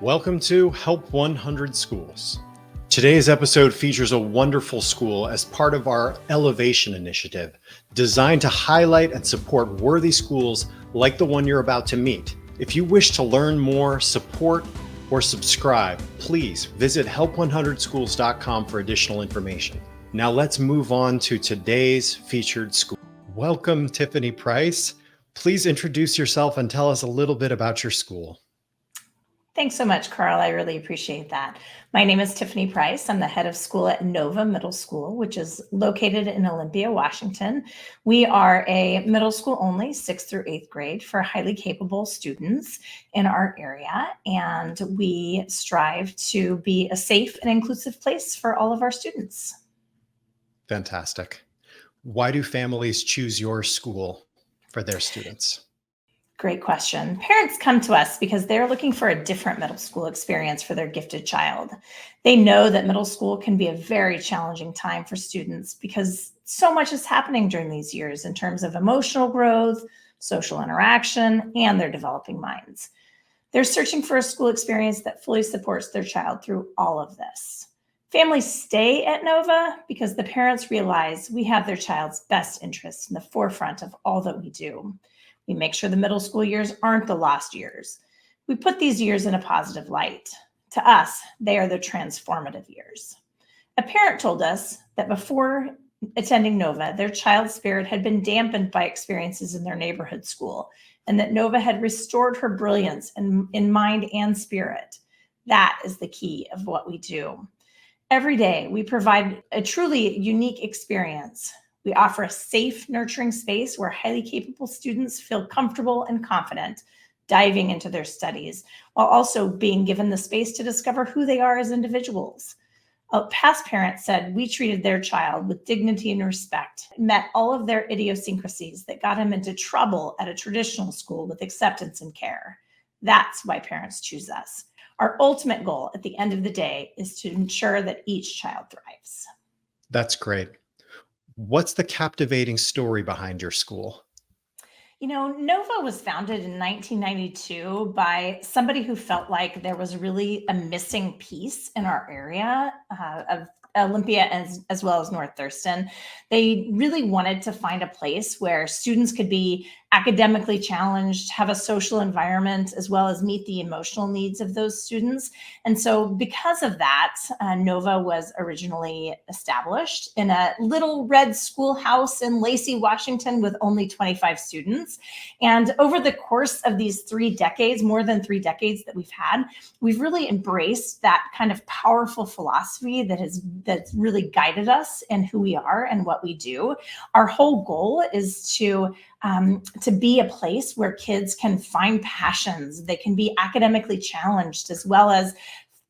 Welcome to Help 100 Schools. Today's episode features a wonderful school as part of our Elevation initiative, designed to highlight and support worthy schools like the one you're about to meet. If you wish to learn more, support, or subscribe, please visit help100schools.com for additional information. Now let's move on to today's featured school. Welcome, Tiffany Price. Please introduce yourself and tell us a little bit about your school. Thanks so much, Carl. I really appreciate that. My name is Tiffany Price. I'm the head of school at Nova Middle School, which is located in Olympia, Washington. We are a middle school only, 6th through 8th grade, for highly capable students in our area. And we strive to be a safe and inclusive place for all of our students. Fantastic. Why do families choose your school for their students? Great question. Parents come to us because they're looking for a different middle school experience for their gifted child. They know that middle school can be a very challenging time for students because so much is happening during these years in terms of emotional growth, social interaction, and their developing minds. They're searching for a school experience that fully supports their child through all of this. Families stay at Nova because the parents realize we have their child's best interests in the forefront of all that we do. We make sure the middle school years aren't the lost years. We put these years in a positive light. To us, they are the transformative years. A parent told us that before attending Nova, their child's spirit had been dampened by experiences in their neighborhood school, and that Nova had restored her brilliance in mind and spirit. That is the key of what we do. Every day, we provide a truly unique experience. We offer a safe, nurturing space where highly capable students feel comfortable and confident diving into their studies, while also being given the space to discover who they are as individuals. A past parent said we treated their child with dignity and respect, met all of their idiosyncrasies that got him into trouble at a traditional school with acceptance and care. That's why parents choose us. Our ultimate goal at the end of the day is to ensure that each child thrives. That's great. What's the captivating story behind your school? You know, Nova was founded in 1992 by somebody who felt like there was really a missing piece in our area of Olympia as well as North Thurston. They really wanted to find a place where students could be academically challenged, have a social environment, as well as meet the emotional needs of those students. And so because of that, Nova was originally established in a little red schoolhouse in Lacey, Washington, with only 25 students. And over the course of these 3 decades, more than 3 decades that we've had, we've really embraced that kind of powerful philosophy that's really guided us in who we are and what we do. Our whole goal is to be a place where kids can find passions. They can be academically challenged, as well as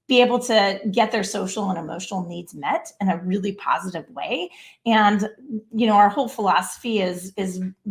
be able to get their social and emotional needs met in a really positive way. And, you know, our whole philosophy is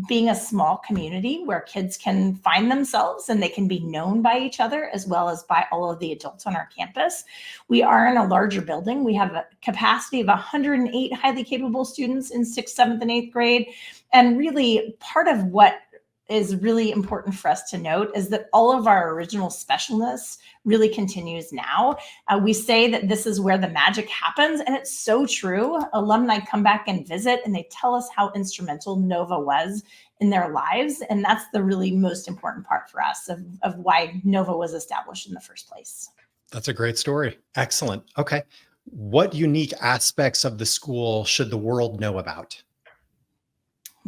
being a small community where kids can find themselves and they can be known by each other, as well as by all of the adults on our campus. We are in a larger building. We have a capacity of 108 highly capable students in 6th, 7th, and 8th grade. And really part of what is really important for us to note is that all of our original specialness really continues now. We say that this is where the magic happens, and it's so true. Alumni come back and visit, and they tell us how instrumental Nova was in their lives, and that's the really most important part for us of why Nova was established in the first place. That's a great story. Excellent. Okay. What unique aspects of the school should the world know about?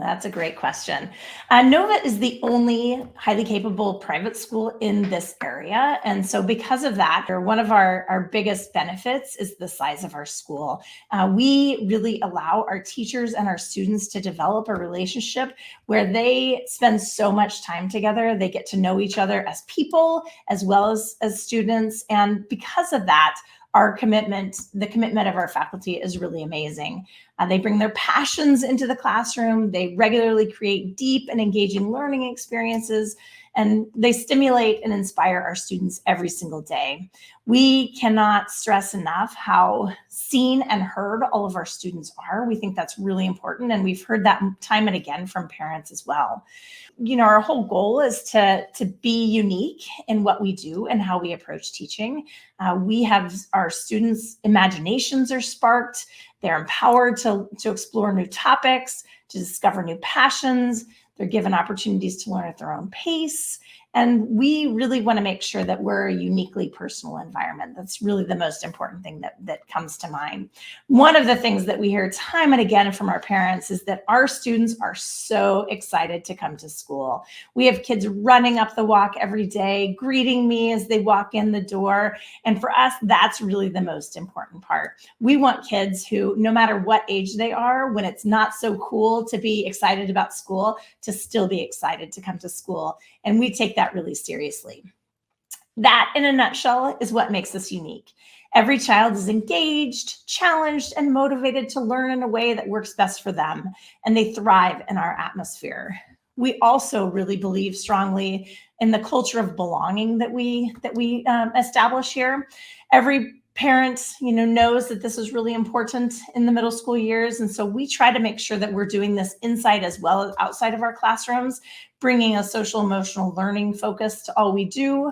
That's a great question. Nova is the only highly capable private school in this area. And so because of that, one of our biggest benefits is the size of our school. We really allow our teachers and our students to develop a relationship where they spend so much time together. They get to know each other as people, as well as students. And because of that, the commitment of our faculty is really amazing. They bring their passions into the classroom. They regularly create deep and engaging learning experiences. and they stimulate and inspire our students every single day. We cannot stress enough how seen and heard all of our students are. We think that's really important, and we've heard that time and again from parents as well. Our whole goal is to be unique in what we do and how we approach teaching. We have our students' imaginations are sparked. They're empowered to explore new topics, to discover new passions. They're given opportunities to learn at their own pace. And we really want to make sure that we're a uniquely personal environment. That's really the most important thing that comes to mind. One of the things that we hear time and again from our parents is that our students are so excited to come to school. We have kids running up the walk every day, greeting me as they walk in the door. And for us, that's really the most important part. We want kids who, no matter what age they are, when it's not so cool to be excited about school, to still be excited to come to school. And we take that really seriously. That, in a nutshell, is what makes us unique. Every child is engaged, challenged, and motivated to learn in a way that works best for them, and they thrive in our atmosphere. We also really believe strongly in the culture of belonging that we establish here. Every parent, knows that this is really important in the middle school years. And so we try to make sure that we're doing this inside as well as outside of our classrooms, bringing a social emotional learning focus to all we do.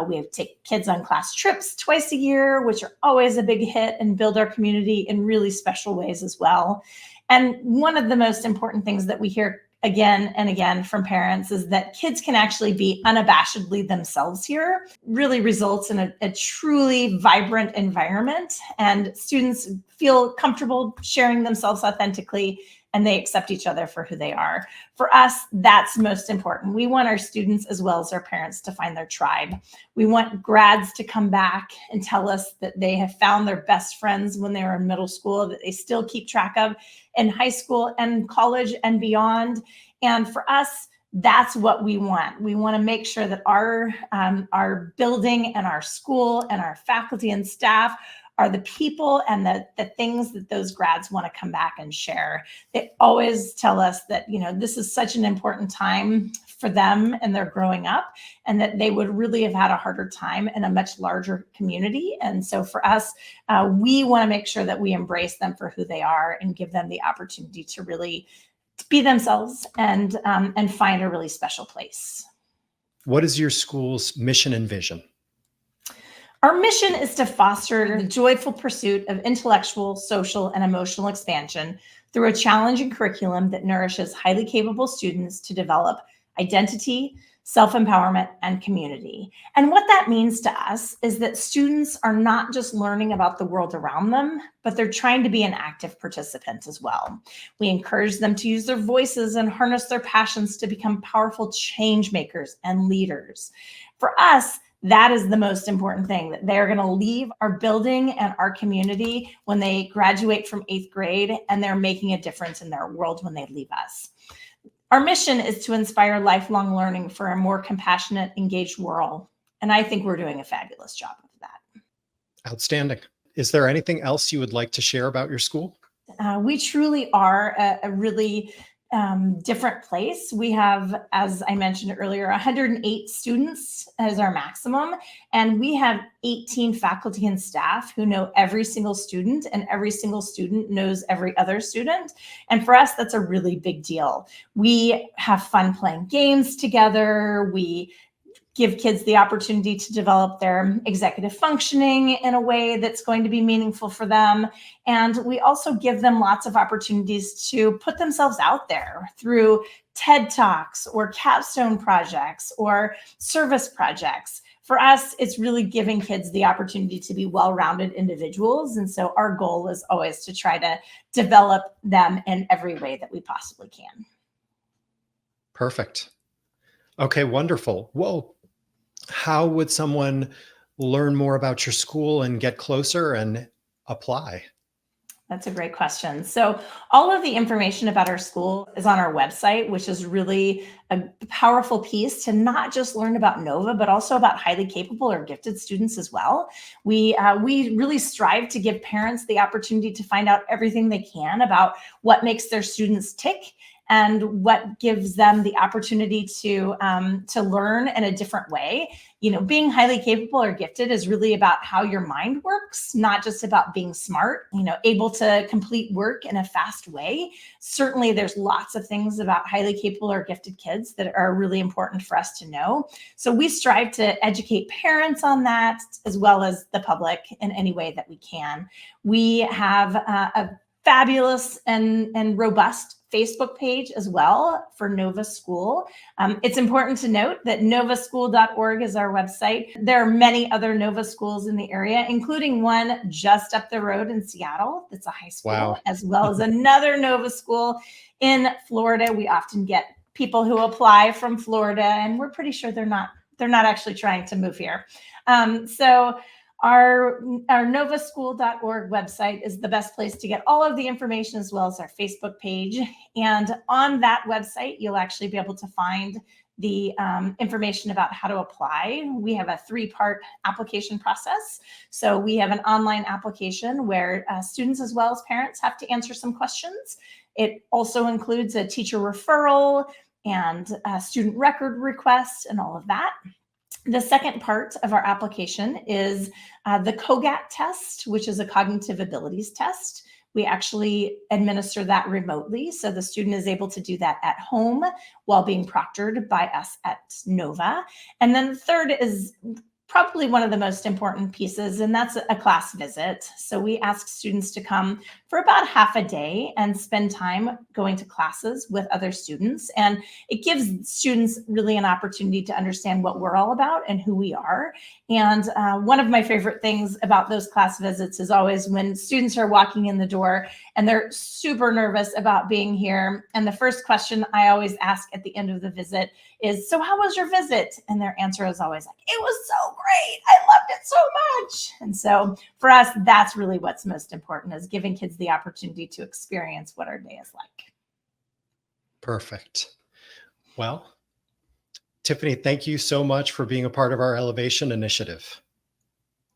We have take kids on class trips twice a year, which are always a big hit and build our community in really special ways as well. And one of the most important things that we hear again and again from parents is that kids can actually be unabashedly themselves here. Really results in a truly vibrant environment, and students feel comfortable sharing themselves authentically, and they accept each other for who they are. For us, that's most important. We want our students as well as our parents to find their tribe. We want grads to come back and tell us that they have found their best friends when they were in middle school, that they still keep track of in high school and college and beyond. And for us, that's what we want. We want to make sure that our building and our school and our faculty and staff are the people and the things that those grads want to come back and share. They always tell us that, this is such an important time for them and they're growing up, and that they would really have had a harder time in a much larger community. And so for us, we want to make sure that we embrace them for who they are and give them the opportunity to really be themselves and find a really special place. What is your school's mission and vision? Our mission is to foster the joyful pursuit of intellectual, social, and emotional expansion through a challenging curriculum that nourishes highly capable students to develop identity, self-empowerment, and community. And what that means to us is that students are not just learning about the world around them, but they're trying to be an active participant as well. We encourage them to use their voices and harness their passions to become powerful change makers and leaders. For us, that is the most important thing, that they're going to leave our building and our community when they graduate from 8th grade, and they're making a difference in their world when they leave us. Our mission is to inspire lifelong learning for a more compassionate, engaged world. And I think we're doing a fabulous job of that. Outstanding. Is there anything else you would like to share about your school? We truly are a really different place. We have, as I mentioned earlier, 108 students as our maximum, and we have 18 faculty and staff who know every single student, and every single student knows every other student. And for us, that's a really big deal. We have fun playing games together. We give kids the opportunity to develop their executive functioning in a way that's going to be meaningful for them. And we also give them lots of opportunities to put themselves out there through TED Talks or capstone projects or service projects. For us, it's really giving kids the opportunity to be well-rounded individuals. And so our goal is always to try to develop them in every way that we possibly can. Perfect. Okay, wonderful. Well, how would someone learn more about your school and get closer and apply? That's a great question. So all of the information about our school is on our website, which is really a powerful piece to not just learn about NOVA, but also about highly capable or gifted students as well. We really strive to give parents the opportunity to find out everything they can about what makes their students tick and what gives them the opportunity to learn in a different way. Being highly capable or gifted is really about how your mind works, not just about being smart, able to complete work in a fast way. Certainly, there's lots of things about highly capable or gifted kids that are really important for us to know. So we strive to educate parents on that, as well as the public, in any way that we can. We have a fabulous and robust Facebook page as well for Nova School. It's important to note that novaschool.org is our website. There are many other Nova schools in the area, including one just up the road in Seattle that's a high school, Wow. as well as another Nova school in Florida. We often get people who apply from Florida, and we're pretty sure they're not actually trying to move here. So our novaschool.org website is the best place to get all of the information, as well as our Facebook page. And on that website, you'll actually be able to find the information about how to apply. We have a 3-part application process. So we have an online application where students as well as parents have to answer some questions. It also includes a teacher referral and a student record request and all of that. The second part of our application is the COGAT test, which is a cognitive abilities test. We actually administer that remotely, so the student is able to do that at home while being proctored by us at Nova. And then the third is probably one of the most important pieces, and that's a class visit. So we ask students to come for about half a day and spend time going to classes with other students. And it gives students really an opportunity to understand what we're all about and who we are. And one of my favorite things about those class visits is always when students are walking in the door and they're super nervous about being here. And the first question I always ask at the end of the visit is, so how was your visit? And their answer is always like, it was so great. I loved it so much. And so for us, that's really what's most important, is giving kids the opportunity to experience what our day is like. Perfect. Well, Tiffany, thank you so much for being a part of our Elevation Initiative.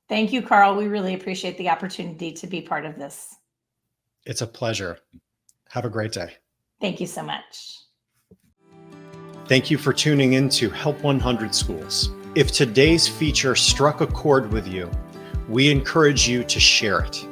Thank you, Carl. We really appreciate the opportunity to be part of this. It's a pleasure. Have a great day. Thank you so much. Thank you for tuning in to Help 100 Schools. If today's feature struck a chord with you, we encourage you to share it.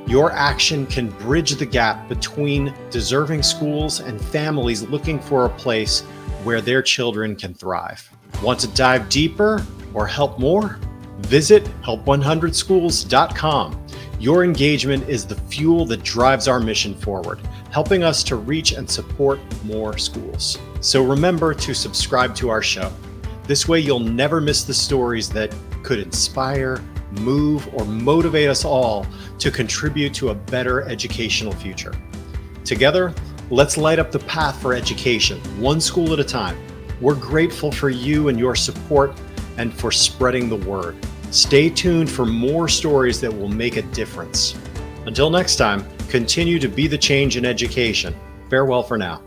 Your action can bridge the gap between deserving schools and families looking for a place where their children can thrive. Want to dive deeper or help more? Visit help100schools.com. Your engagement is the fuel that drives our mission forward, helping us to reach and support more schools. So remember to subscribe to our show. This way you'll never miss the stories that could inspire, move, or motivate us all to contribute to a better educational future. Together, let's light up the path for education, one school at a time. We're grateful for you and your support and for spreading the word. Stay tuned for more stories that will make a difference. Until next time, continue to be the change in education. Farewell for now.